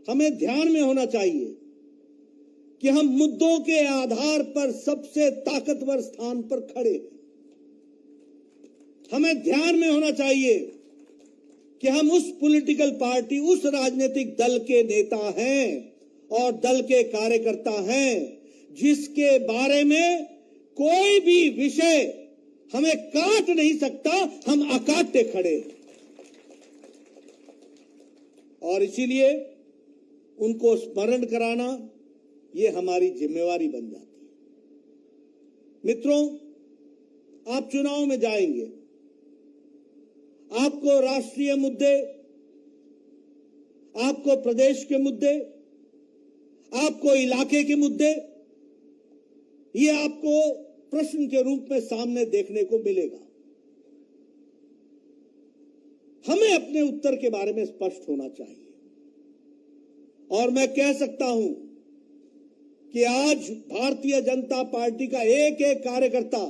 हमें ध्यान में होना चाहिए कि हम मुद्दों के आधार पर सबसे ताकतवर स्थान पर खड़े हैं। हमें ध्यान में होना चाहिए कि हम उस पॉलिटिकल पार्टी, उस राजनीतिक दल के नेता हैं और दल के कार्यकर्ता हैं जिसके बारे में कोई भी विषय हमें काट नहीं सकता, हम अकाट्य खड़े हैं। और इसीलिए उनको स्मरण कराना ये हमारी जिम्मेवारी बन जाती है। मित्रों, आप चुनाव में जाएंगे, आपको राष्ट्रीय मुद्दे, आपको प्रदेश के मुद्दे, आपको इलाके के मुद्दे, ये आपको प्रश्न के रूप में सामने देखने को मिलेगा। हमें अपने उत्तर के बारे में स्पष्ट होना चाहिए। और मैं कह सकता हूं कि आज भारतीय जनता पार्टी का एक एक कार्यकर्ता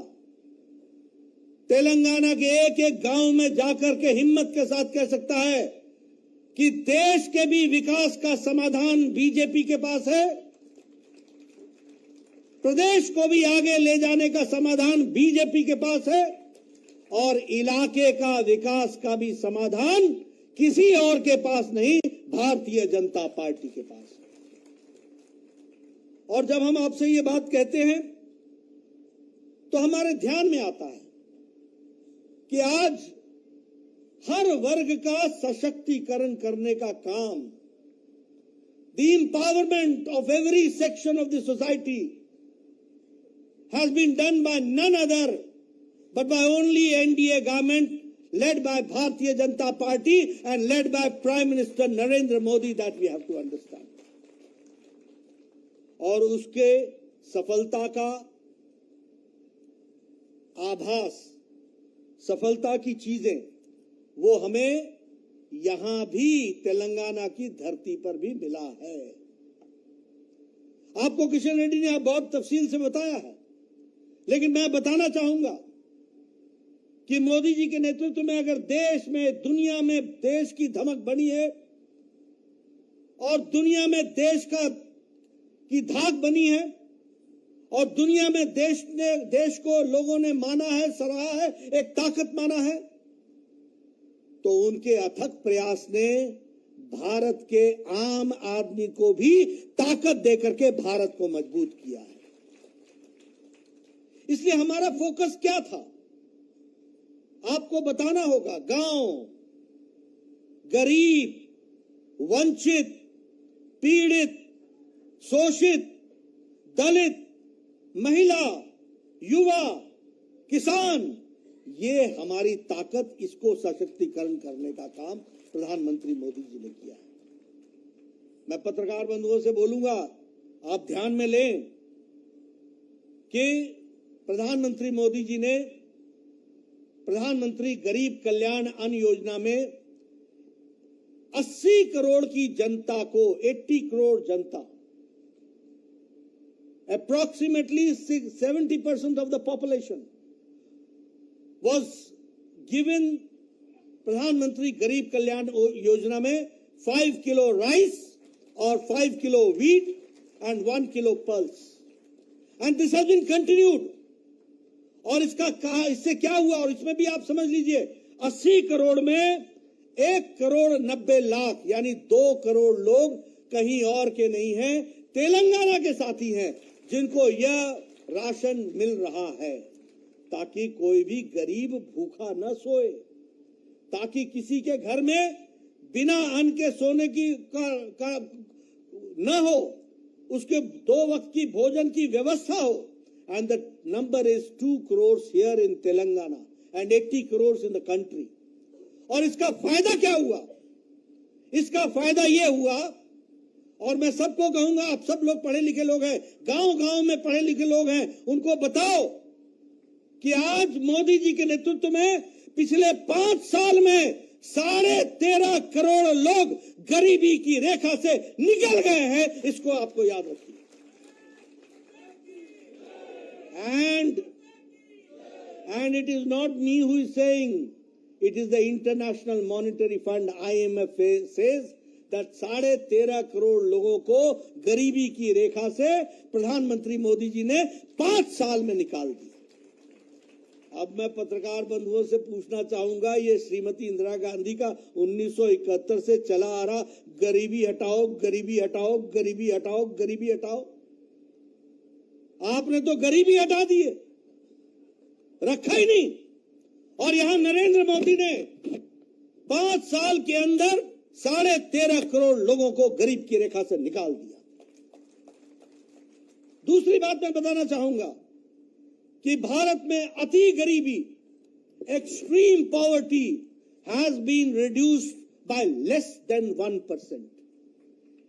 तेलंगाना के एक एक गांव में जाकर के हिम्मत के साथ कह सकता है कि देश के भी विकास का समाधान बीजेपी के पास है, प्रदेश को भी आगे ले जाने का समाधान बीजेपी के पास है, और इलाके का विकास का भी समाधान किसी और के पास नहीं, भारतीय जनता पार्टी के पास है। और जब हम आपसे ये बात कहते हैं तो हमारे ध्यान में आता है कि आज हर वर्ग का सशक्तिकरण करने का काम, the empowerment of every section of the society has been done by none other but by only NDA government led by Bharatiya Janata Party and led by Prime Minister Narendra Modi, that we have to understand. और उसके सफलता का आभास, सफलता की चीजें वो हमें यहां भी तेलंगाना की धरती पर भी मिला है। आपको किशन रेड्डी ने बहुत तफसील से बताया है, लेकिन मैं बताना चाहूंगा कि मोदी जी के नेतृत्व में अगर देश में, दुनिया में देश की धमक बनी है और दुनिया में देश की धाक बनी है और दुनिया में देश को लोगों ने माना है, सराहा है, एक ताकत माना है, तो उनके अथक प्रयास ने भारत के आम आदमी को भी ताकत देकर के भारत को मजबूत किया है। इसलिए हमारा फोकस क्या था, आपको बताना होगा। गांव, गरीब, वंचित, पीड़ित, शोषित, दलित, महिला, युवा, किसान, ये हमारी ताकत, इसको सशक्तिकरण करने का काम प्रधानमंत्री मोदी जी ने किया है। मैं पत्रकार बंधुओं से बोलूंगा, आप ध्यान में लें कि प्रधानमंत्री मोदी जी ने प्रधानमंत्री गरीब कल्याण अन्न योजना में 80 करोड़ की जनता को, 80 करोड़ जनता, approximately 70% of the population was given प्रधानमंत्री गरीब कल्याण योजना में 5 किलो राइस और 5 kilo wheat and 1 kilo pulse, and this has been continued। और इससे क्या हुआ, और इसमें भी आप समझ लीजिए, 80 करोड़ में 1 करोड़ 90 लाख यानी 2 करोड़ लोग कहीं और के नहीं हैं, तेलंगाना के साथी हैं, जिनको यह राशन मिल रहा है, ताकि कोई भी गरीब भूखा न सोए, ताकि किसी के घर में बिना अन्न के सोने की न हो, उसके 2 वक्त की भोजन की व्यवस्था हो। And the number is 2 crores here in Telangana and 80 crores in the country। और इसका फायदा क्या हुआ? इसका फायदा यह हुआ, और मैं सबको कहूंगा, आप सब लोग पढ़े लिखे लोग हैं, गांव-गांव में पढ़े लिखे लोग हैं, उनको बताओ कि आज मोदी जी के नेतृत्व में पिछले 5 साल में 13.5 करोड़ लोग गरीबी की रेखा से निकल गए हैं। इसको आपको याद रखिए। And it is not me who is saying, it is the International Monetary Fund, IMF, says 13.5 crore लोगों को गरीबी की रेखा से प्रधानमंत्री मोदी जी ने 5 साल में निकाल दिया। अब मैं पत्रकार बंधुओं से पूछना चाहूंगा, ये श्रीमती इंदिरा गांधी का 1971 से चला आ रहा गरीबी हटाओ, गरीबी हटाओ, गरीबी हटाओ, गरीबी हटाओ, आपने तो गरीबी हटा दी है, रखा ही नहीं। और यहां नरेंद्र मोदी ने 5 साल के अंदर 13.5 करोड़ लोगों को गरीब की रेखा से निकाल दिया। दूसरी बात मैं बताना चाहूंगा कि भारत में अति गरीबी, extreme poverty has been reduced by less than 1%।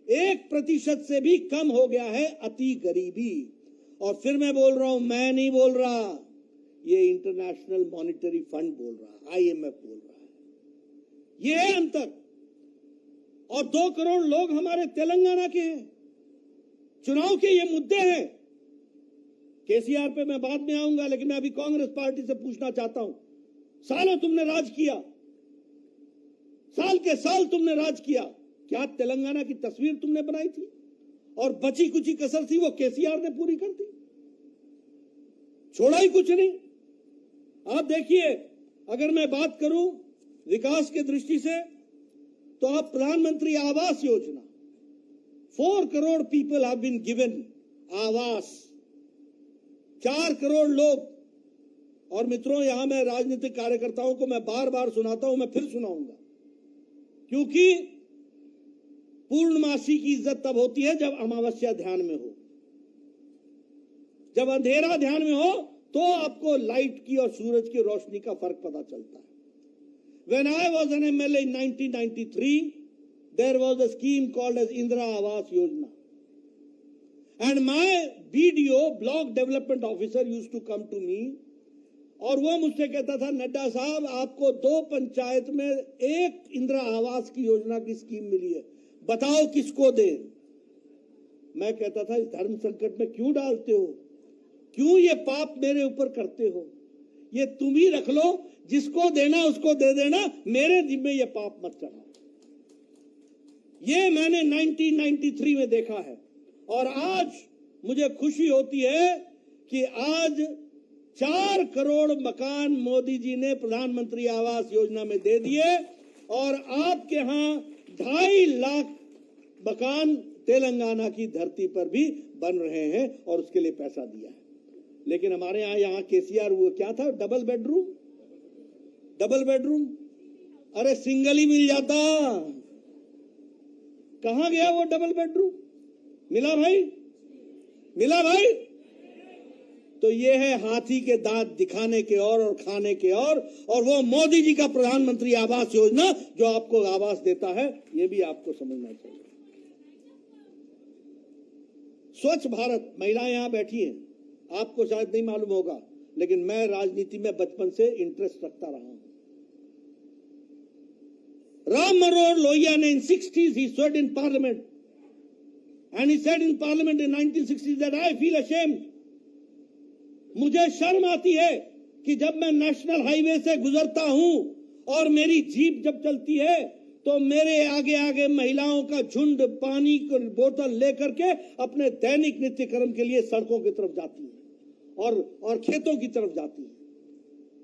1% से भी कम हो गया है अति गरीबी। और फिर मैं बोल रहा हूं, मैं नहीं बोल रहा, ये इंटरनेशनल मॉनिटरी फंड बोल रहा है, IMF बोल रहा है। ये है अंतर। और 2 करोड़ लोग हमारे तेलंगाना के हैं। चुनाव के ये मुद्दे हैं। केसीआर पे मैं बाद में आऊंगा, लेकिन मैं अभी कांग्रेस पार्टी से पूछना चाहता हूं, सालों तुमने राज किया, साल के साल तुमने राज किया, क्या तेलंगाना की तस्वीर तुमने बनाई थी? और बची कुची कसर थी वो केसीआर ने पूरी कर दी, छोड़ा ही कुछ नहीं। आप देखिए, अगर मैं बात करूं विकास के दृष्टि से, तो आप प्रधानमंत्री आवास योजना, 4 crore people have been given आवास, 4 करोड़ लोग। और मित्रों, यहां मैं राजनीतिक कार्यकर्ताओं को मैं बार बार सुनाता हूं, मैं फिर सुनाऊंगा, क्योंकि पूर्णमासी की इज्जत तब होती है जब अमावस्या ध्यान में हो, जब अंधेरा ध्यान में हो, तो आपको लाइट की और सूरज की रोशनी का फर्क पता चलता है। When I was an MLA in 1993, there was a scheme called as Indira Awas Yojana. And my BDO, Block Development Officer, used to come to me, और वो मुझसे कहता था, नड्डा साहब आपको 2 पंचायत में 1 इंदिरा आवास की योजना की स्कीम मिली है, बताओ किसको दें। मैं कहता था, इस धर्म संकट में क्यों डालते हो, क्यों ये पाप मेरे ऊपर करते हो, ये तुम ही रख लो, जिसको देना उसको दे देना, मेरे जिम्मे ये पाप मत चढ़ाओ। ये मैंने 1993 में देखा है। और आज मुझे खुशी होती है कि आज 4 करोड़ मकान मोदी जी ने प्रधानमंत्री आवास योजना में दे दिए, और आपके यहां 2.5 लाख मकान तेलंगाना की धरती पर भी बन रहे हैं, और उसके लिए पैसा दिया है। लेकिन हमारे यहां केसीआर वो क्या था, डबल बेडरूम, अरे सिंगल ही मिल जाता, कहां गया वो डबल बेडरूम? मिला भाई? तो ये है हाथी के दांत दिखाने के और खाने के और वो मोदी जी का प्रधानमंत्री आवास योजना जो आपको आवास देता है, ये भी आपको समझना चाहिए। स्वच्छ भारत, महिलाएं यहां बैठी हैं, आपको शायद नहीं मालूम होगा, लेकिन मैं राजनीति में बचपन से इंटरेस्ट रखता रहा हूं। Ram Manohar Lohia in 60s, he stood in parliament, and he said in parliament in 1960s that I feel ashamed. मुझे शर्म आती है कि जब मैं नेशनल हाईवे से गुजरता हूं और मेरी जीप जब चलती है, तो मेरे आगे आगे महिलाओं का झुंड पानी की बोतल लेकर के अपने दैनिक नित्य कर्म के लिए सड़कों की तरफ जाती है और खेतों की तरफ जाती है।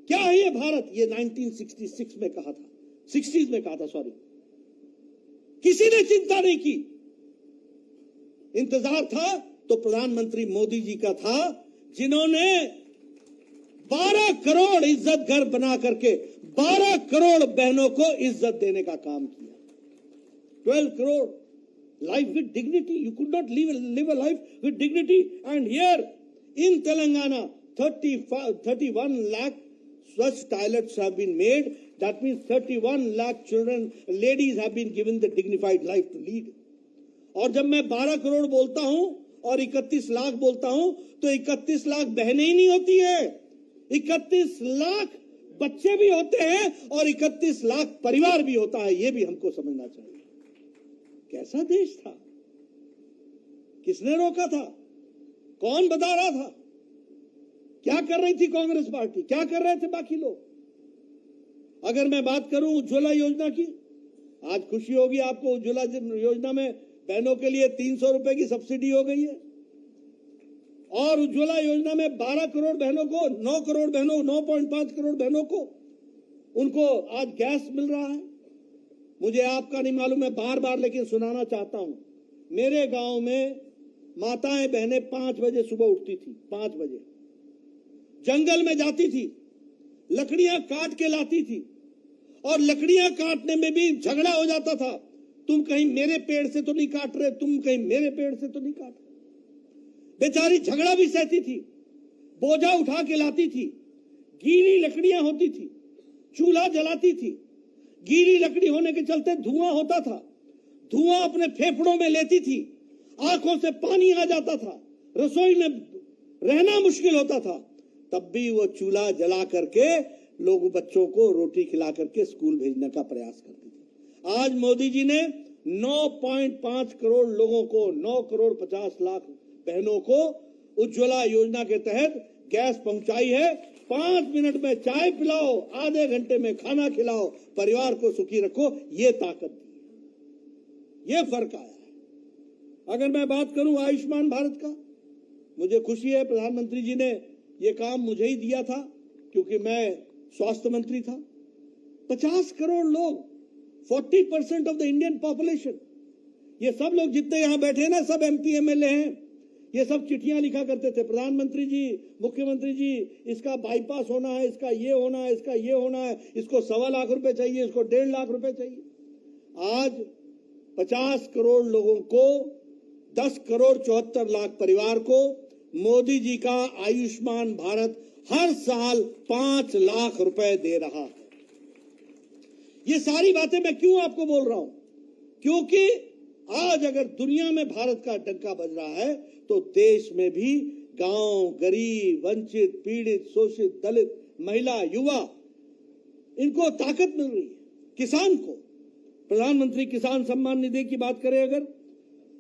क्या है ये भारत? ये 1966 में कहा था, 60s में कहा था, सॉरी। किसी ने चिंता नहीं की। इंतजार था तो प्रधानमंत्री मोदी जी का था, जिन्होंने 12 करोड़ इज्जत घर बना करके 12 करोड़ बहनों को इज्जत देने का काम किया। 12 crore life with dignity, you could not live a life with dignity, and here in Telangana 31 lakh such toilets have been made. That means 31 lakh children, ladies have been given the dignified life to lead. और जब मैं 12 करोड़ बोलता हूं और 31 लाख बोलता हूं, तो 31 लाख बहनें ही नहीं होती है, 31 लाख बच्चे भी होते हैं और 31 लाख परिवार भी होता है। ये भी हमको समझना चाहिए। कैसा देश था? किसने रोका था? कौन बता रहा था? क्या कर रही थी कांग्रेस पार्टी? क्या कर रहे थे बाकी लोग? अगर मैं बात करूं उज्ज्वला योजना की, आज खुशी होगी आपको, उज्ज्वला योजना में बहनों के लिए 300 रुपए की सब्सिडी हो गई है। और उज्ज्वला योजना में 12 करोड़ बहनों को, 9 करोड़ बहनों, 9.5 करोड़ बहनों को उनको आज गैस मिल रहा है। मुझे आपका नहीं मालूम, मैं बार बार लेकिन सुनाना चाहता हूं। मेरे गांव में माताएं बहनें 5 बजे सुबह उठती थी, 5 बजे जंगल में जाती थी, लकड़ियां काट के लाती थी, और लकड़ियां काटने में भी झगड़ा हो जाता था। तुम कहीं मेरे पेड़ से तो नहीं काट रहे, तुम कहीं मेरे पेड़ से तो नहीं काट रहे। बेचारी झगड़ा भी सहती थी, बोझा उठा के लाती थी, गीली लकड़ियां होती थी, चूल्हा जलाती थी, गीली लकड़ी होने के चलते धुआं होता था, धुआं अपने फेफड़ों में लेती थी, आंखों से पानी आ जाता था, रसोई में रहना मुश्किल होता था, तब भी वो चूल्हा जला करके लोग बच्चों को रोटी खिला करके स्कूल भेजने का प्रयास करती थी। आज मोदी जी ने 9.5 करोड़ लोगों को, 9 करोड़ 50 लाख बहनों को उज्ज्वला योजना के तहत गैस पहुंचाई है। 5 मिनट में चाय पिलाओ, आधे घंटे में खाना खिलाओ, परिवार को सुखी रखो, ये ताकत दी है, ये फर्क आया है। अगर मैं बात करूं आयुष्मान भारत का, मुझे खुशी है प्रधानमंत्री जी ने ये काम मुझे ही दिया था, क्योंकि मैं स्वास्थ्य मंत्री था। 50 करोड़ लोग, 40% ऑफ द इंडियन पॉपुलेशन, ये सब लोग जितने यहां बैठे हैं ना, सब MP MLA हैं। ये सब चिट्ठियां लिखा करते थे, प्रधानमंत्री जी, मुख्यमंत्री जी, इसका बाईपास होना है, इसका ये होना है, इसका ये होना है, इसको 1.25 लाख रुपए चाहिए, इसको 1.5 लाख रुपए चाहिए। आज 50 करोड़ लोगों को, 10 करोड़ 74 लाख परिवार को मोदी जी का आयुष्मान भारत हर साल 5 लाख रुपए दे रहा है। ये सारी बातें मैं क्यों आपको बोल रहा हूं? क्योंकि आज अगर दुनिया में भारत का डंका बज रहा है, तो देश में भी गांव, गरीब, वंचित, पीड़ित, शोषित, दलित, महिला, युवा, इनको ताकत मिल रही है। किसान को प्रधानमंत्री किसान सम्मान निधि की बात करें अगर,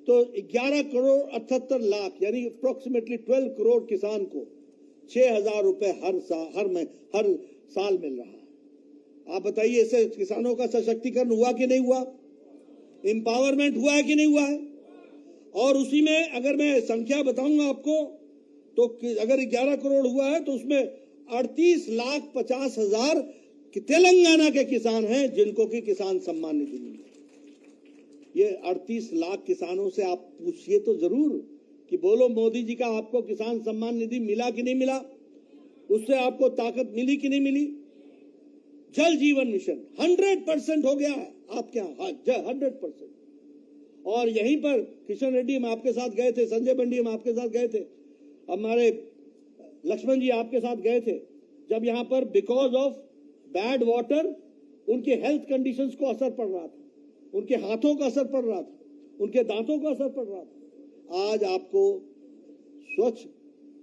तो 11 करोड़ 78 लाख यानी अप्रोक्सीमेटली 12 करोड़ किसान को 6,000 रुपए हर साल मिल रहा है। आप बताइए, इससे किसानों का सशक्तिकरण हुआ कि नहीं हुआ? एम्पावरमेंट हुआ है कि नहीं हुआ है? और उसी में अगर मैं संख्या बताऊंगा आपको, तो अगर 11 करोड़ हुआ है, तो उसमें 38,50,000 तेलंगाना के किसान हैं जिनको कि किसान सम्मान निधि मिली। ये 38 लाख किसानों से आप पूछिए तो जरूर कि बोलो, मोदी जी का आपको किसान सम्मान निधि मिला कि नहीं मिला? उससे आपको ताकत मिली कि नहीं मिली? जल जीवन मिशन 100% हो गया है आपके यहाँ, 100%। और यहीं पर किशन रेड्डी हम आपके साथ गए थे, संजय बंडी हम आपके साथ गए थे, हमारे लक्ष्मण जी आपके साथ गए थे, जब यहाँ पर बिकॉज ऑफ बैड वाटर उनके हेल्थ कंडीशंस को असर पड़ रहा था, उनके हाथों का असर पड़ रहा था, उनके दांतों का असर पड़ रहा था। आज आपको स्वच्छ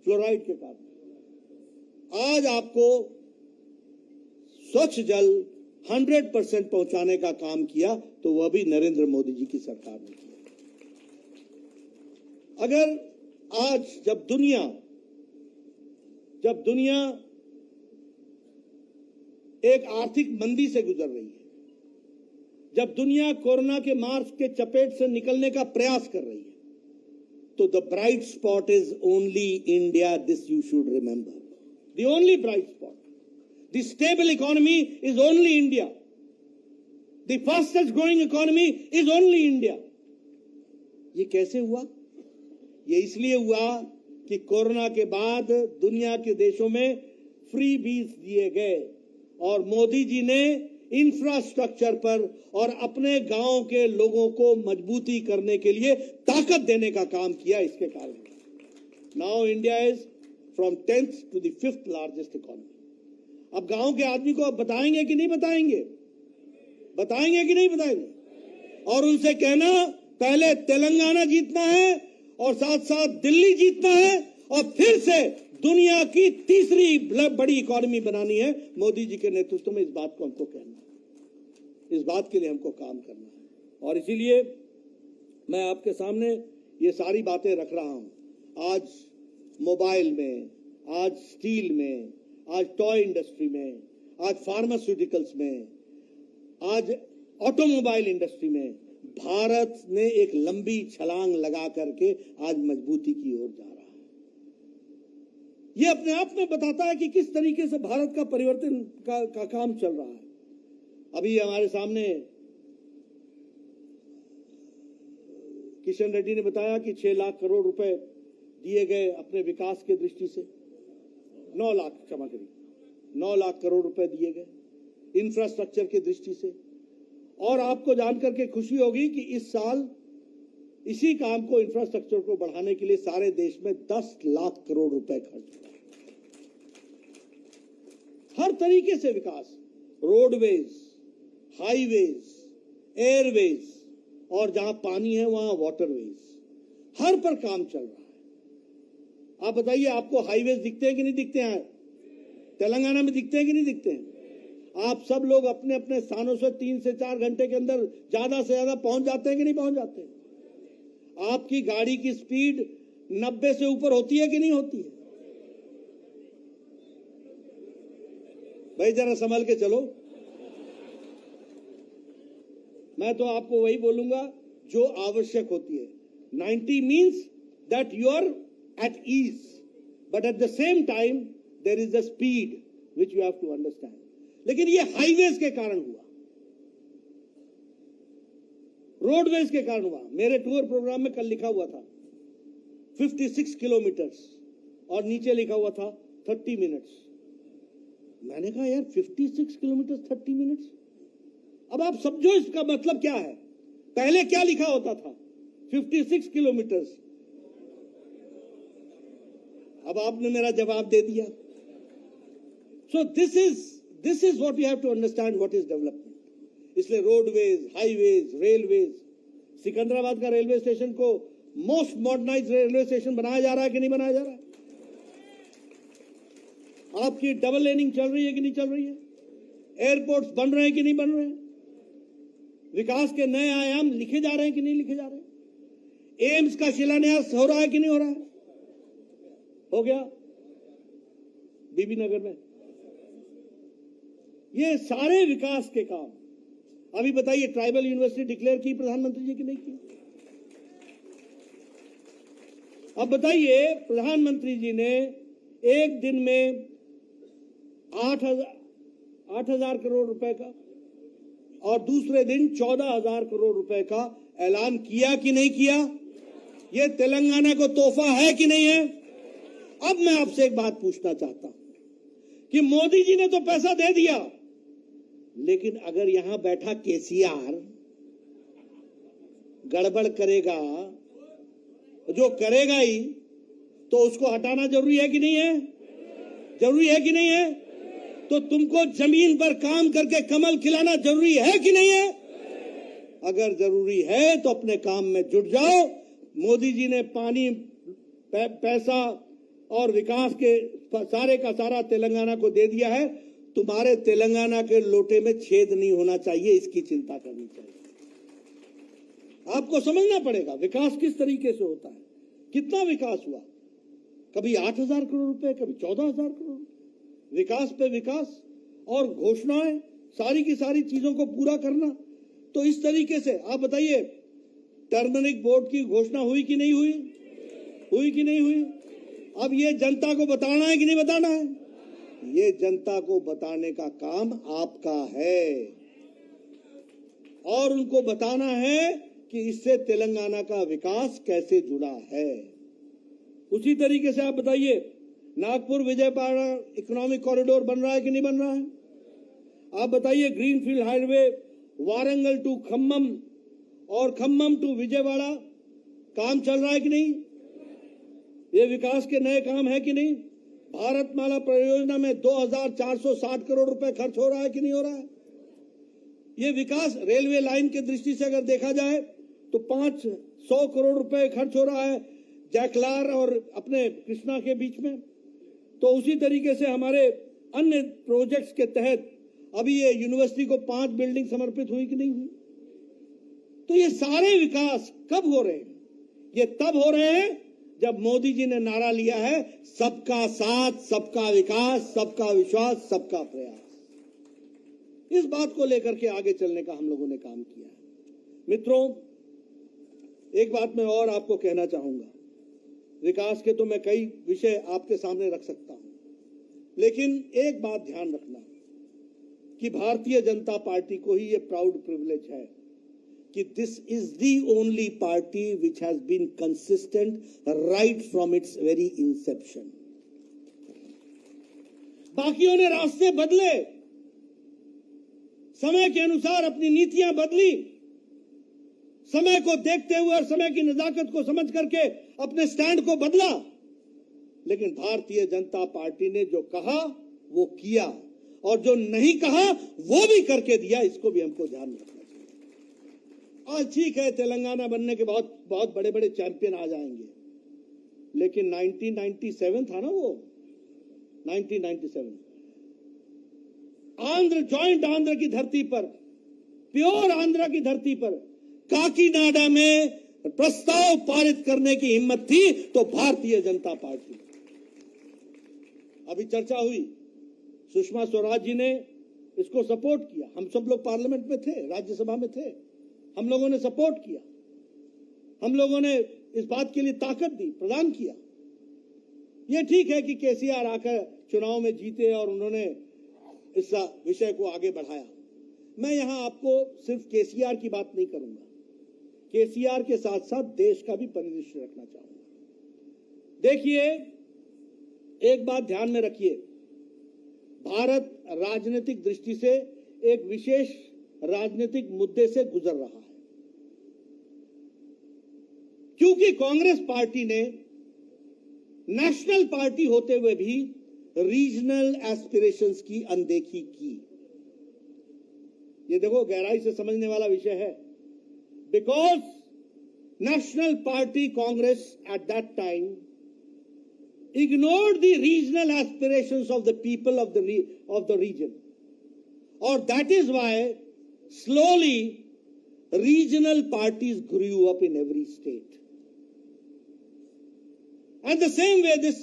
फ्लोराइड के कारण, आज आपको स्वच्छ जल 100% पहुंचाने का काम किया, तो वह भी नरेंद्र मोदी जी की सरकार ने किया। अगर आज जब दुनिया एक आर्थिक मंदी से गुजर रही है, जब दुनिया कोरोना के मार के चपेट से निकलने का प्रयास कर रही है, तो the bright spot is only India. This you should remember, the only bright spot, the stable economy is only India, the fastest growing economy is only India. ये कैसे हुआ? ये इसलिए हुआ कि कोरोना के बाद दुनिया के देशों में फ्री बीज दिए गए, और मोदी जी ने इंफ्रास्ट्रक्चर पर और अपने गांव के लोगों को मजबूती करने के लिए ताकत देने का काम किया। इसके कारण now India is from 10th to the 5th largest economy. अब गांव के आदमी को अब बताएंगे कि नहीं बताएंगे? बताएंगे कि नहीं बताएंगे? और उनसे कहना पहले तेलंगाना जीतना है और साथ साथ दिल्ली जीतना है और फिर से दुनिया की तीसरी बड़ी इकोनॉमी बनानी है मोदी जी के नेतृत्व में। इस बात को हमको कहना है, इस बात के लिए हमको काम करना है। और इसीलिए मैं आपके सामने ये सारी बातें रख रहा हूं। आज मोबाइल में, आज स्टील में, आज टॉय इंडस्ट्री में, आज फार्मास्यूटिकल्स में, आज ऑटोमोबाइल इंडस्ट्री में भारत ने एक लंबी छलांग लगा करके आज मजबूती की ओर जा रहा है। यह अपने आप में बताता है कि किस तरीके से भारत का परिवर्तन का काम चल रहा है। अभी हमारे सामने किशन रेड्डी ने बताया कि 6 लाख करोड़ रुपए दिए गए अपने विकास के दृष्टि से, 9 लाख क्षमा करिए, 9 लाख करोड़ रुपए दिए गए इंफ्रास्ट्रक्चर की दृष्टि से। और आपको जानकर के खुशी होगी कि इस साल इसी काम को, इंफ्रास्ट्रक्चर को बढ़ाने के लिए सारे देश में 10 लाख करोड़ रुपए खर्च हुआ। हर तरीके से विकास, रोडवेज, हाईवेज, एयरवेज और जहां पानी है वहां वाटरवेज, हर पर काम चल रहा है। आप बताइए, आपको हाईवेज दिखते हैं कि नहीं दिखते हैं? तेलंगाना में दिखते हैं कि नहीं दिखते हैं? आप सब लोग अपने अपने स्थानों से 3 से 4 घंटे के अंदर ज्यादा से ज्यादा पहुंच जाते हैं कि नहीं पहुंच जाते? आपकी गाड़ी की स्पीड 90 से ऊपर होती है कि नहीं होती है? भाई जरा संभल के चलो। मैं तो आपको वही बोलूंगा जो आवश्यक होती है। 90 means that you are at ease, but at the same time there is the speed which you have to understand. लेकिन ये हाईवेज के कारण हुआ, रोडवेज के कारण हुआ। मेरे टूर प्रोग्राम में कल लिखा हुआ था 56 किलोमीटर्स और नीचे लिखा हुआ था 30 मिनट्स। मैंने कहा यार 56 किलोमीटर 30 मिनट्स, अब आप समझो इसका मतलब क्या है। पहले क्या लिखा होता था? 56 किलोमीटर्स। अब आपने मेरा जवाब दे दिया। So this is what you have to understand what is development. इसलिए रोडवेज, हाईवेज, रेलवेज, सिकंदराबाद का रेलवे स्टेशन को मोस्ट मॉडर्नाइज्ड रेलवे स्टेशन बनाया जा रहा है कि नहीं बनाया जा रहा है? आपकी डबल लेनिंग चल रही है कि नहीं चल रही है? एयरपोर्ट्स बन रहे हैं कि नहीं बन रहे हैं? विकास के नए आयाम लिखे जा रहे हैं कि नहीं लिखे जा रहे हैं? एम्स का शिलान्यास हो रहा है कि नहीं हो रहा है? हो गया बीबी नगर में। ये सारे विकास के काम। अभी बताइए, ट्राइबल यूनिवर्सिटी डिक्लेयर की प्रधानमंत्री जी की नहीं की? अब बताइए, प्रधानमंत्री जी ने एक दिन में 8,000 करोड़ रुपए का और दूसरे दिन 14,000 करोड़ रुपए का ऐलान किया कि नहीं किया? यह तेलंगाना को तोहफा है कि नहीं है? अब मैं आपसे एक बात पूछना चाहता हूं कि मोदी जी ने तो पैसा दे दिया, लेकिन अगर यहां बैठा केसीआर गड़बड़ करेगा, जो करेगा ही, तो उसको हटाना जरूरी है कि नहीं है? जरूरी है कि नहीं है? तो तुमको जमीन पर काम करके कमल खिलाना जरूरी है कि नहीं है? अगर जरूरी है तो अपने काम में जुट जाओ। मोदी जी ने पानी, पैसा और विकास के सारे का सारा तेलंगाना को दे दिया है। तुम्हारे तेलंगाना के लोटे में छेद नहीं होना चाहिए, इसकी चिंता करनी चाहिए। आपको समझना पड़ेगा विकास किस तरीके से होता है, कितना विकास हुआ। कभी 8,000 करोड़ रुपए, कभी 14,000 करोड़। विकास पे विकास और घोषणाएं, सारी की सारी चीजों को पूरा करना। तो इस तरीके से आप बताइए, टर्मरिक बोर्ड की घोषणा हुई कि नहीं हुई? हुई कि नहीं हुई? अब ये जनता को बताना है कि नहीं बताना है? ये जनता को बताने का काम आपका है और उनको बताना है कि इससे तेलंगाना का विकास कैसे जुड़ा है। उसी तरीके से आप बताइए, नागपुर विजयवाड़ा इकोनॉमिक कॉरिडोर बन रहा है कि नहीं बन रहा है? आप बताइए, greenfield highway Warangal to Khammam और खम्मम टू विजयवाड़ा काम चल रहा है कि नहीं? ये विकास के नए काम है कि नहीं? भारतमाला परियोजना में 2,460 करोड़ रुपए खर्च हो रहा है कि नहीं हो रहा है? ये विकास रेलवे लाइन की दृष्टि से अगर देखा जाए तो 500 करोड़ रुपए खर्च हो रहा है जैकलार और अपने कृष्णा के बीच में। तो उसी तरीके से हमारे अन्य प्रोजेक्ट्स के तहत अभी ये यूनिवर्सिटी को 5 बिल्डिंग समर्पित हुई कि नहीं हुई? तो ये सारे विकास कब हो रहे हैं? ये तब हो रहे हैं जब मोदी जी ने नारा लिया है, सबका साथ, सबका विकास, सबका विश्वास, सबका प्रयास। इस बात को लेकर के आगे चलने का हम लोगों ने काम किया है। मित्रों, एक बात मैं और आपको कहना चाहूंगा। विकास के तो मैं कई विषय आपके सामने रख सकता हूं, लेकिन एक बात ध्यान रखना कि भारतीय जनता पार्टी को ही यह प्राउड प्रिविलेज है कि this is the only party which has been consistent right from its very inception. बाकियों ने रास्ते बदले, समय के अनुसार अपनी नीतियां बदली, समय को देखते हुए और समय की नजाकत को समझ करके अपने स्टैंड को बदला, लेकिन भारतीय जनता पार्टी ने जो कहा वो किया और जो नहीं कहा वो भी करके दिया। इसको भी हमको ध्यान रखना चाहिए। आज ठीक है, तेलंगाना बनने के बहुत बड़े बड़े चैंपियन आ जाएंगे, लेकिन 1997 था ना वो 1997 आंध्र, जॉइंट आंध्र की धरती पर, प्योर आंध्र की धरती पर काकीनाडा में प्रस्ताव पारित करने की हिम्मत थी तो भारतीय जनता पार्टी। अभी चर्चा हुई, सुषमा स्वराज जी ने इसको सपोर्ट किया। हम सब लोग पार्लियामेंट में थे, राज्यसभा में थे, हम लोगों ने सपोर्ट किया, हम लोगों ने इस बात के लिए ताकत दी, प्रदान किया। यह ठीक है कि केसीआर आकर चुनाव में जीते और उन्होंने इस विषय को आगे बढ़ाया। मैं यहां आपको सिर्फ केसीआर की बात नहीं करूंगा, केसीआर के साथ साथ देश का भी परिदृश्य रखना चाहूंगा। देखिए, एक बात ध्यान में रखिए, भारत राजनीतिक दृष्टि से एक विशेष राजनीतिक मुद्दे से गुजर रहा है, क्योंकि कांग्रेस पार्टी ने नेशनल पार्टी होते हुए भी रीजनल एस्पिरेशंस की अनदेखी की। ये देखो, गहराई से समझने वाला विषय है। Because national party Congress at that time ignored the regional aspirations of the people of the region, or that is why slowly regional parties grew up in every state. And the same way this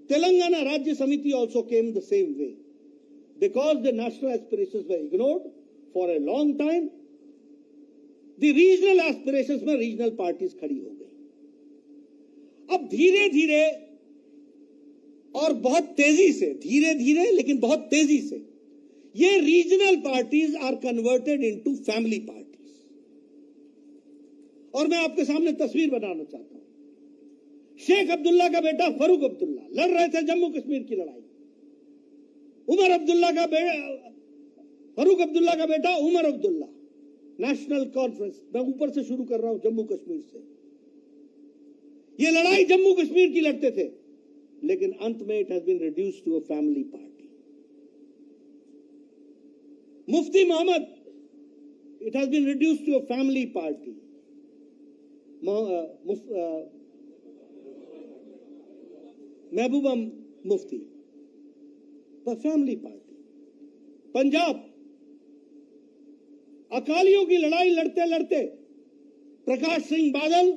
Telangana Rajya Samiti also came the same way, because the national aspirations were ignored for a long time. The regional aspirations में regional parties खड़ी हो गई। अब धीरे धीरे और बहुत तेजी से, धीरे धीरे लेकिन बहुत तेजी से, ये regional parties are converted into family parties. और मैं आपके सामने तस्वीर बनाना चाहता हूं। शेख अब्दुल्ला का बेटा फरूक अब्दुल्ला लड़ रहे थे जम्मू कश्मीर की लड़ाई। फरूक अब्दुल्ला का बेटा उमर अब्दुल्ला, नेशनल कॉन्फ्रेंस, मैं ऊपर से शुरू कर रहा हूं, जम्मू कश्मीर से। ये लड़ाई जम्मू कश्मीर की लड़ते थे, लेकिन अंत में it has been reduced to a family party. Mufti Mohammad, it has been reduced to a family party. Mehbooba Mufti, family party. Punjab, अकालियों की लड़ाई लड़ते लड़ते Prakash Singh Badal,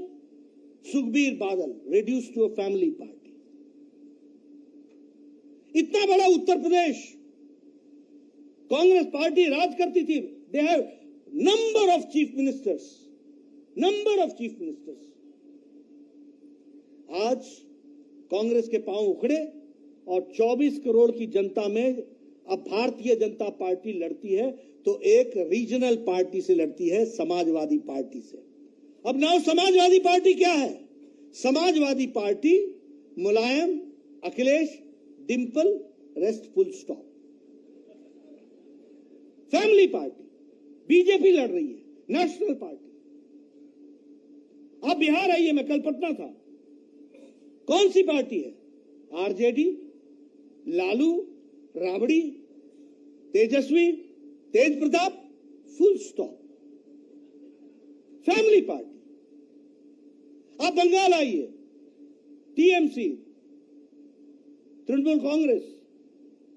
Sukhbir Badal, reduced to a family party. इतना बड़ा उत्तर प्रदेश, कांग्रेस पार्टी राज करती थी। They have number of chief ministers. आज कांग्रेस के पांव उखड़े और 24 करोड़ की जनता में अब भारतीय जनता पार्टी लड़ती है तो एक रीजनल पार्टी से लड़ती है, समाजवादी पार्टी से। अब नाउ समाजवादी पार्टी क्या है? Samajwadi party Mulayam, Akhilesh, Dimple, rest full stop. Family party BJP लड़ रही है, नेशनल पार्टी। आप बिहार आइए, मैं कल पटना था, कौन सी पार्टी है? RJD, Lalu, Rabri, Tejashwi, Tej Pratap, full stop, family party. आप बंगाल आइए, टीएमसी, तृणमूल कांग्रेस,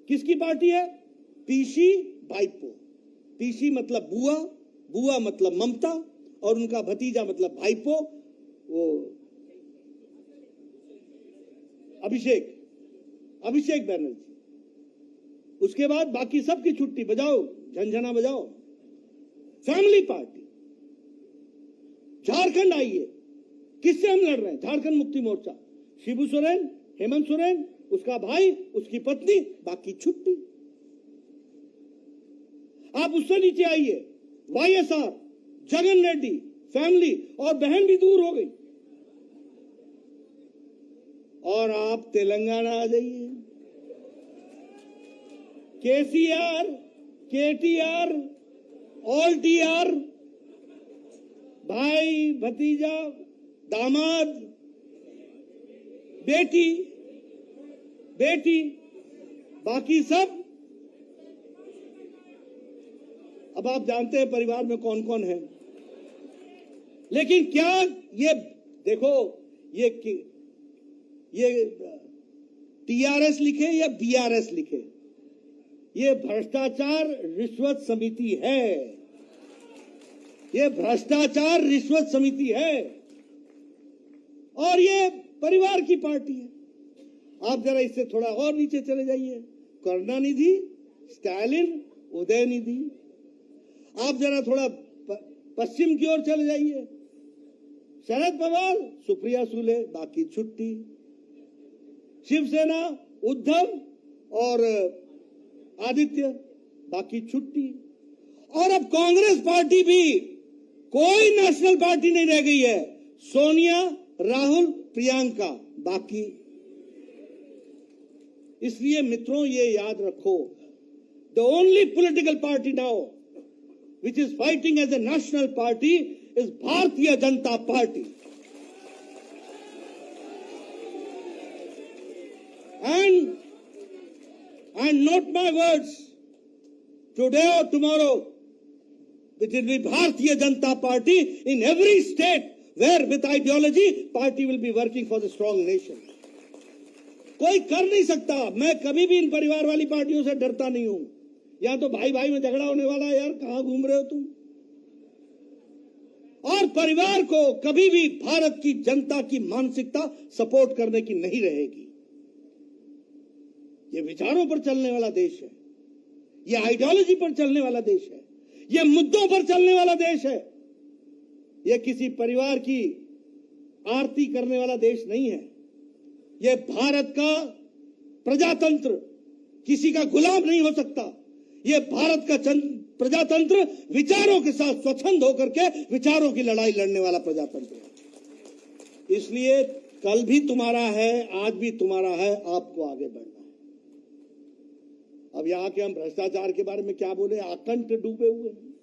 किसकी पार्टी है? पीसी भाईपो। पीसी मतलब बुआ, बुआ मतलब ममता, और उनका भतीजा मतलब भाईपो, वो अभिषेक बैनर्जी। उसके बाद बाकी सबकी छुट्टी बजाओ, झंझना बजाओ। Family party. झारखंड आइए, किससे हम लड़ रहे हैं? झारखंड मुक्ति मोर्चा, शिबू सोरेन, हेमंत सोरेन, उसका भाई, उसकी पत्नी, बाकी छुट्टी। आप उससे नीचे आइए, वाईएसआर, जगन रेड्डी, फैमिली, और बहन भी दूर हो गई। और आप तेलंगाना आ जाइए, केसीआर, केटीआर, ऑल टीआर, भाई, भतीजा, दामाद, बेटी, बेटी, बाकी सब। अब आप जानते हैं परिवार में कौन कौन है। लेकिन क्या ये देखो, ये टीआरएस लिखे या बीआरएस लिखे, ये भ्रष्टाचार रिश्वत समिति है। ये भ्रष्टाचार रिश्वत समिति है और ये परिवार की पार्टी है। आप जरा इससे थोड़ा और नीचे चले जाइए, करुणानिधि, स्टालिन, उदयनिधि। आप जरा थोड़ा पश्चिम की ओर चले जाइए, शरद पवार, सुप्रिया सुले, बाकी छुट्टी। शिवसेना, उद्धव और आदित्य, बाकी छुट्टी। और अब कांग्रेस पार्टी भी कोई नेशनल पार्टी नहीं रह गई है। सोनिया, राहुल, प्रियंका, बाकी। इसलिए मित्रों, ये याद रखो, the only political party now which is fighting as a national party is Bharatiya Janata Party. And not my words, today or tomorrow, it will be Bharatiya Janata Party in every state where with ideology, party will be working for the strong nation. कोई कर नहीं सकता। मैं कभी भी इन परिवार वाली पार्टियों से डरता नहीं हूं। या तो भाई भाई में झगड़ा होने वाला है, यार कहां घूम रहे हो तुम। और परिवार को कभी भी भारत की जनता की मानसिकता सपोर्ट करने की नहीं रहेगी। ये विचारों पर चलने वाला देश है, ये आइडियोलॉजी पर चलने वाला देश है, ये मुद्दों पर चलने वाला देश है। ये किसी परिवार की आरती करने वाला देश नहीं है। ये भारत का प्रजातंत्र किसी का गुलाम नहीं हो सकता। ये भारत का प्रजातंत्र विचारों के साथ स्वच्छंद होकर के विचारों की लड़ाई लड़ने वाला प्रजातंत्र है। इसलिए कल भी तुम्हारा है, आज भी तुम्हारा है, आपको आगे बढ़ना है। अब यहां के हम भ्रष्टाचार के बारे में क्या बोले, आकंठ डूबे हुए हैं।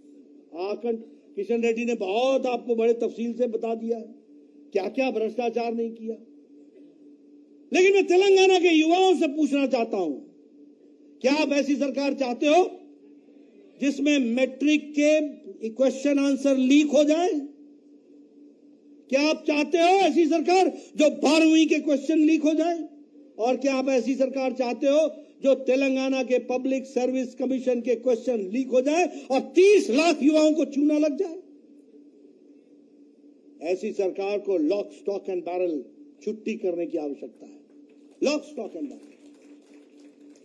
आकंठ, किशन रेड्डी ने बहुत आपको बड़े तफसील से बता दिया है क्या क्या भ्रष्टाचार नहीं किया। लेकिन मैं तेलंगाना के युवाओं से पूछना चाहता हूं, क्या आप ऐसी सरकार चाहते हो जिसमें मैट्रिक के क्वेश्चन आंसर लीक हो जाए? क्या आप चाहते हो ऐसी सरकार जो 12वीं के क्वेश्चन लीक हो जाए? और क्या आप ऐसी सरकार चाहते हो जो तेलंगाना के पब्लिक सर्विस कमीशन के क्वेश्चन लीक हो जाए और 30 लाख युवाओं को चूना लग जाए? ऐसी सरकार को लॉक, स्टॉक एंड बैरल छुट्टी करने की आवश्यकता है। Lock, stock and barrel.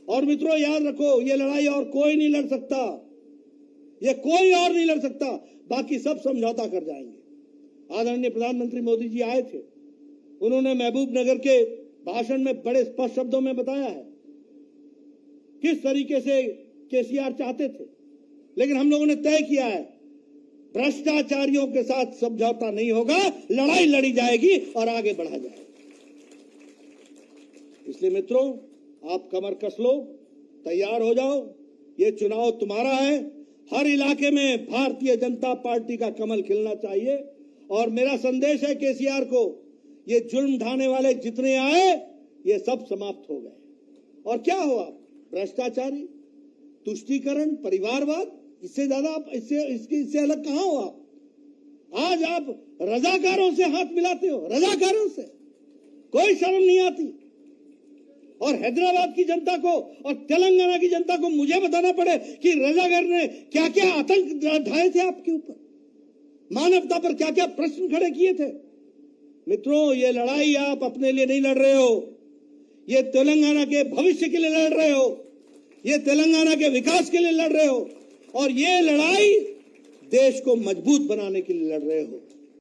और मित्रों, याद रखो, ये लड़ाई और कोई नहीं लड़ सकता। ये कोई और नहीं लड़ सकता, बाकी सब समझौता कर जाएंगे। आदरणीय प्रधानमंत्री मोदी जी आए थे, उन्होंने महबूब नगर के भाषण में बड़े स्पष्ट शब्दों में बताया है किस तरीके से केसीआर चाहते थे। लेकिन हम लोगों ने तय किया है, भ्रष्टाचारियों के साथ समझौता नहीं होगा, लड़ाई लड़ी जाएगी और आगे बढ़ा जाएगा। इसलिए मित्रों, आप कमर कस लो, तैयार हो जाओ। ये चुनाव तुम्हारा है। हर इलाके में भारतीय जनता पार्टी का कमल खिलना चाहिए। और मेरा संदेश है केसीआर को, ये जुल्म ढाने वाले जितने आए, ये सब समाप्त हो गए। और क्या हुआ? भ्रष्टाचारी, तुष्टीकरण, परिवारवाद, इससे ज्यादा आप इससे अलग कहां हो आप? आज आप रजाकारों से हाथ मिलाते हो, रजाकारों से कोई शर्म नहीं आती। और हैदराबाद की जनता को और तेलंगाना की जनता को मुझे बताना पड़े कि रजाकार ने क्या क्या आतंक ढाए थे आपके ऊपर, मानवता पर क्या क्या प्रश्न खड़े किए थे। मित्रों, ये लड़ाई आप अपने लिए नहीं लड़ रहे हो, ये तेलंगाना के भविष्य के लिए लड़ रहे हो, ये तेलंगाना के विकास के लिए लड़ रहे हो, और ये लड़ाई देश को मजबूत बनाने के लिए लड़ रहे हो।